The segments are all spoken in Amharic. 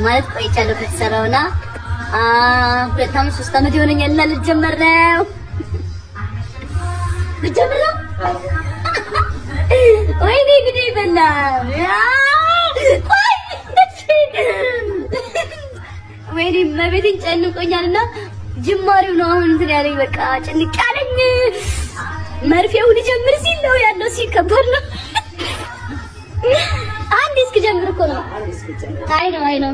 ማለት ቆይቻለሁ ከተሰራውና ሁለት ዓመት 3 ዓመት ይሆነኛል እና ልጀምር ነው ወይኔ ግዴ በላ ወይኔ መቤቴን ጨንቆኛልና ጅማሬው ነው አሁን እንትን ያለኝ በቃ ጭንቅ ያለኝ መርፌው ልጀምር ሲል ነው ያለው ሲከበር ነው አንድ እስኪጀምር እኮ ነው አይ ነው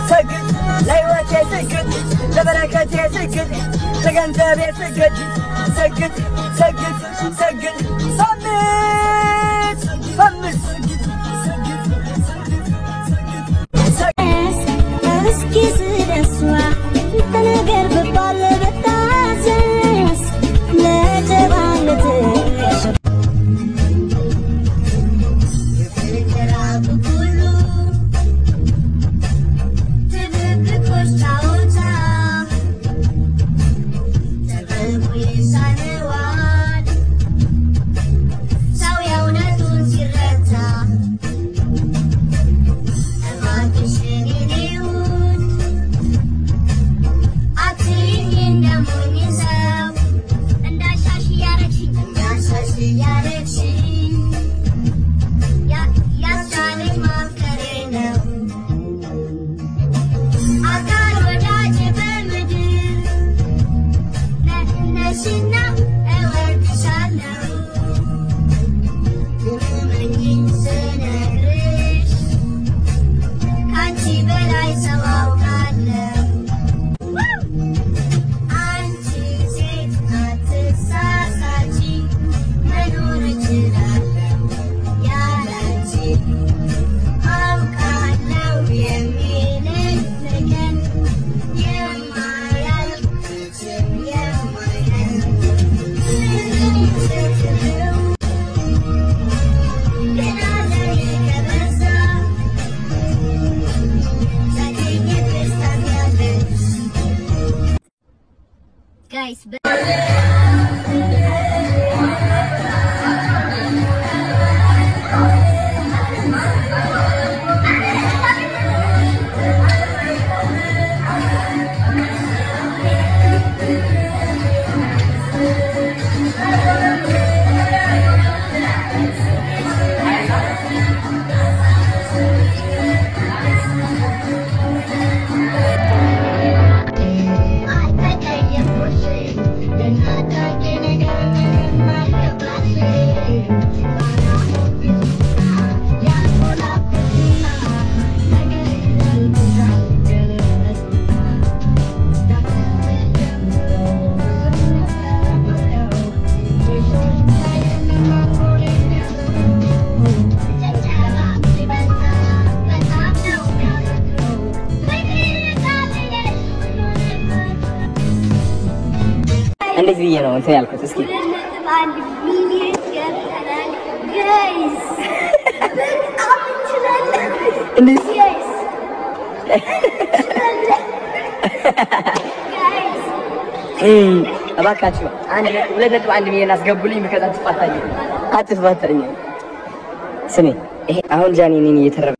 سجد لا يواجه سجد لبركات يا سجد تجنب يا سجد سجد صمت صمت اسكي سدسوا تنقر ببال بتاسس لا تبانتك كله Guys, እንደዚህ ብዬ ነው እንትን ያልኩት። እስኪ 1 ሚሊዮን ገብተናል ጋይስ። በጣም እንችላለን እንደዚህ ጋይስ ጋይስ። እባካችሁ 2.1 ሚሊዮን አስገቡልኝ። ከዛ አትፋታኝ። ስሜ ይሄ አሁን ጃኒ እኔን እየተረበ